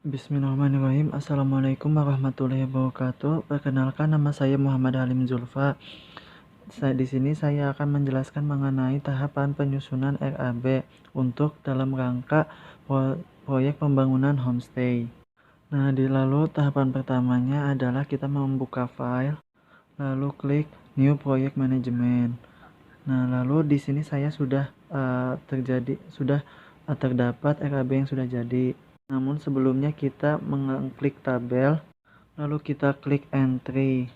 Bismillahirrahmanirrahim. Assalamualaikum warahmatullahi wabarakatuh. Perkenalkan, nama saya Muhammad Halim Zulfa. Di sini saya akan menjelaskan mengenai tahapan penyusunan RAB untuk dalam rangka proyek pembangunan homestay. Nah, lalu tahapan pertamanya adalah kita membuka file, lalu klik New Project Management. Nah, lalu di sini saya sudah terdapat RAB yang sudah jadi. Namun sebelumnya kita mengklik tabel, lalu kita klik entry.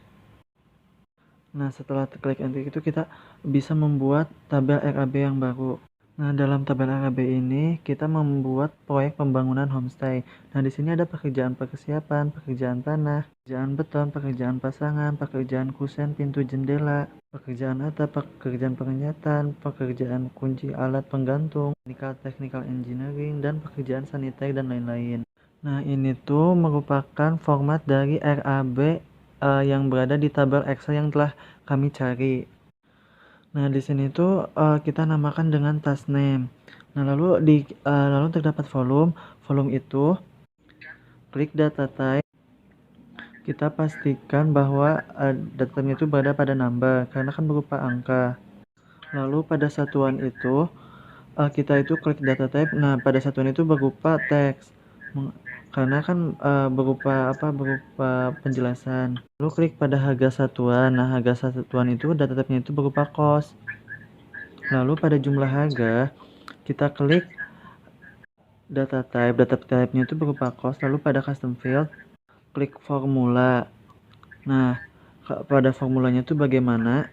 Nah, setelah klik entry itu kita bisa membuat tabel RAB yang baru. Nah, dalam tabel RAB ini kita membuat proyek pembangunan homestay. Nah, di sini ada pekerjaan persiapan, pekerjaan tanah, pekerjaan beton, pekerjaan pasangan, pekerjaan kusen pintu jendela, pekerjaan atap, pekerjaan pengecatan, pekerjaan kunci alat penggantung, technical engineering, dan pekerjaan sanitary dan lain-lain. Nah, ini tuh merupakan format dari RAB yang berada di tabel Excel yang telah kami cari. Nah, di sini tuh kita namakan dengan task name. Nah, lalu terdapat volume itu klik data type. Kita pastikan bahwa datanya itu berada pada number karena kan berupa angka. Lalu pada satuan itu kita itu klik data type. Nah, pada satuan itu berupa teks. Karena kan berupa penjelasan. Lalu klik pada harga satuan. Nah, harga satuan itu data type-nya itu berupa cost. Lalu pada jumlah harga kita klik data type-nya itu berupa cost. Lalu pada custom field klik formula. Nah, pada formulanya itu bagaimana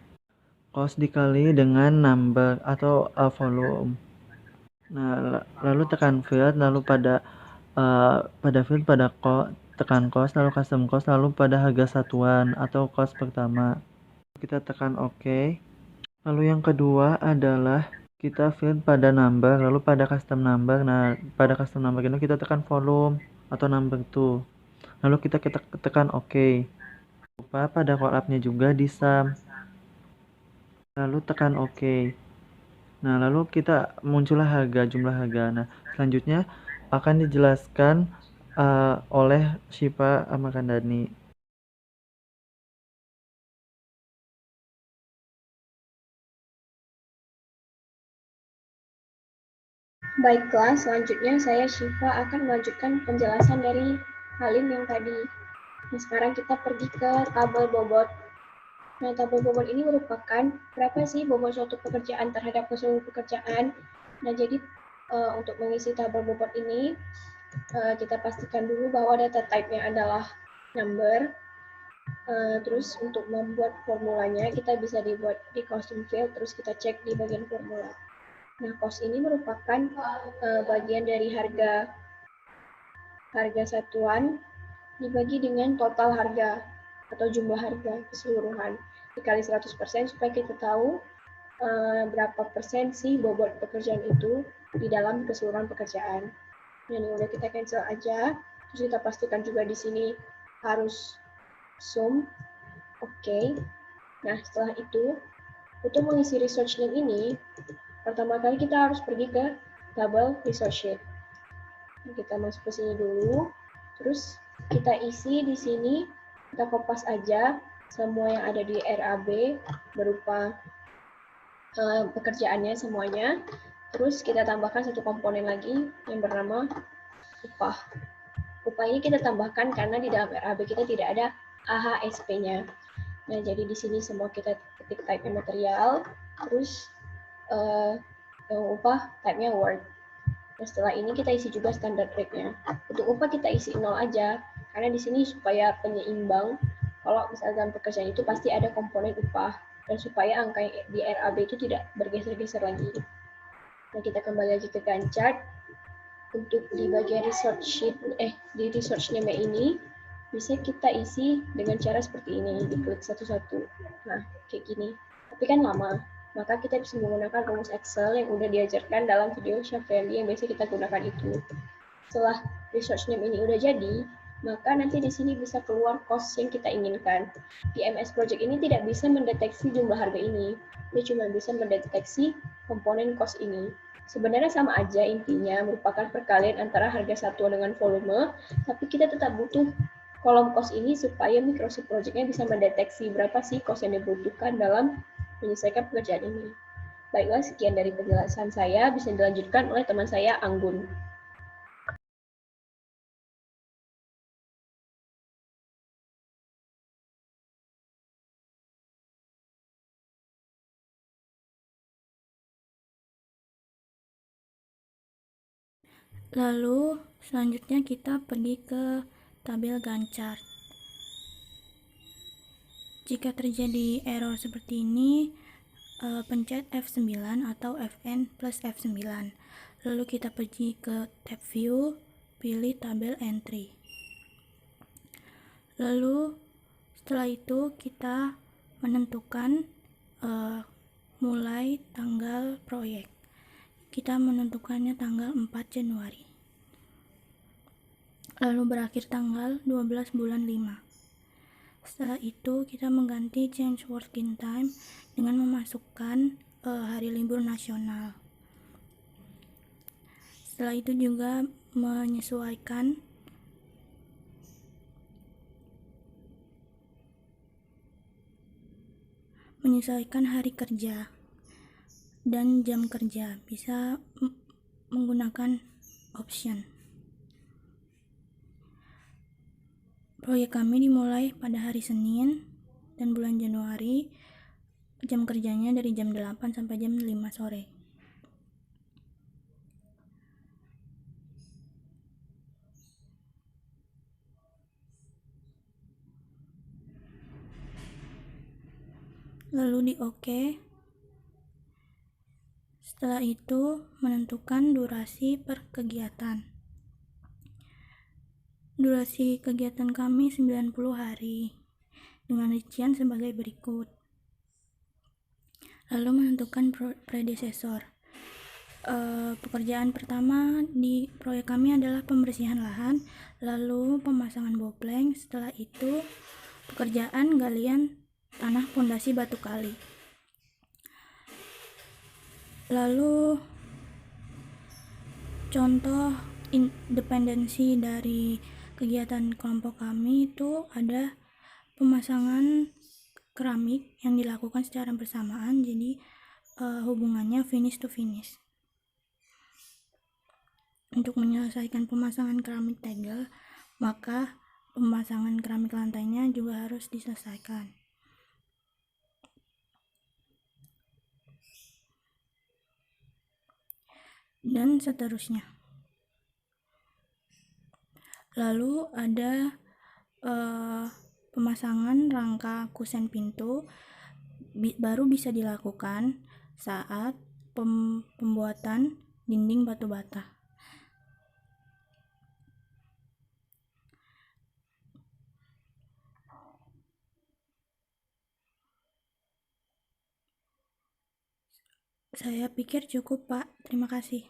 cost dikali dengan number atau volume. Nah, lalu tekan field, lalu pada field tekan cost, lalu custom cost, lalu pada harga satuan atau cost pertama. Kita tekan OK. Lalu yang kedua adalah kita field pada number, lalu pada custom number. Nah, pada custom number ini kita tekan volume atau number 2. Lalu kita tekan OK. Lupa pada kolabnya juga di sum. Lalu tekan OK. Nah, lalu kita muncullah jumlah harga. Nah, selanjutnya akan dijelaskan oleh Syifa Amakandani. Baiklah, selanjutnya saya Syifa akan melanjutkan penjelasan dari Halim yang tadi. Nah, sekarang kita pergi ke tabel bobot. Nah, tabel bobot ini merupakan berapa sih bobot suatu pekerjaan terhadap keseluruhan pekerjaan. Nah, jadi untuk mengisi tabel bobot ini, kita pastikan dulu bahwa data type-nya adalah number. Terus untuk membuat formulanya, kita bisa dibuat di custom field, terus kita cek di bagian formula. Nah, cost ini merupakan bagian dari harga satuan dibagi dengan total harga atau jumlah harga keseluruhan dikali 100% supaya kita tahu berapa persen sih bobot pekerjaan itu di dalam keseluruhan pekerjaan. Nah, ini udah kita cancel aja. Terus kita pastikan juga di sini harus sum. Oke. Nah, setelah itu untuk mengisi research name ini, pertama kali kita harus pergi ke tabel research sheet. Kita masuk ke sini dulu, terus kita isi di sini, kita kopas aja semua yang ada di RAB berupa pekerjaannya semuanya. Terus kita tambahkan satu komponen lagi yang bernama upah. Upah ini kita tambahkan karena di dalam RAB kita tidak ada AHSP-nya. Nah, jadi di sini semua kita ketik type material, terus upah type-nya word. Nah, setelah ini kita isi juga standard rate-nya. Untuk upah kita isi 0 aja, karena di sini supaya penyeimbang, kalau misalkan pekerjaan itu pasti ada komponen upah, dan supaya angka di RAB itu tidak bergeser-geser lagi. Nah, kita kembali lagi ke Gantt chart. Untuk di bagian research sheet, di research name ini, bisa kita isi dengan cara seperti ini, diklik satu-satu. Nah, kayak gini. Tapi kan lama, maka kita bisa menggunakan rumus Excel yang udah diajarkan dalam video Shafeli yang biasa kita gunakan itu. Setelah research name ini udah jadi, maka nanti di sini bisa keluar cost yang kita inginkan. Di MS Project ini tidak bisa mendeteksi jumlah harga ini, dia cuma bisa mendeteksi komponen cost ini. Sebenarnya sama aja intinya, merupakan perkalian antara harga satuan dengan volume, tapi kita tetap butuh kolom cost ini supaya Microsoft Project-nya bisa mendeteksi berapa sih cost yang dibutuhkan dalam menyelesaikan pekerjaan ini. Baiklah, sekian dari penjelasan saya, bisa dilanjutkan oleh teman saya, Anggun. Lalu selanjutnya kita pergi ke tabel Gantt chart. Jika terjadi error seperti ini, pencet F9 atau Fn plus F9. Lalu kita pergi ke tab View, pilih tabel Entry. Lalu setelah itu kita menentukan mulai tanggal proyek. Kita menentukannya tanggal 4 Januari. Lalu berakhir tanggal 12 bulan 5. Setelah itu kita mengganti change working time dengan memasukkan hari libur nasional. Setelah itu juga menyesuaikan hari kerja dan jam kerja, bisa menggunakan option. Proyek kami dimulai pada hari Senin dan bulan Januari, jam kerjanya dari jam 8 sampai jam 5 sore. Lalu di OK. Setelah itu menentukan durasi per kegiatan. Durasi kegiatan kami 90 hari dengan rincian sebagai berikut. Lalu menentukan predesesor. Pekerjaan pertama di proyek kami adalah pembersihan lahan, lalu pemasangan bopleng. Setelah itu pekerjaan galian tanah pondasi batu kali. Lalu contoh independensi dari kegiatan kelompok kami itu ada pemasangan keramik yang dilakukan secara bersamaan, jadi hubungannya finish to finish. Untuk menyelesaikan pemasangan keramik tegel, maka pemasangan keramik lantainya juga harus diselesaikan. Dan seterusnya. Lalu ada pemasangan rangka kusen pintu baru bisa dilakukan saat pembuatan dinding batu bata. Saya pikir cukup, Pak. Terima kasih.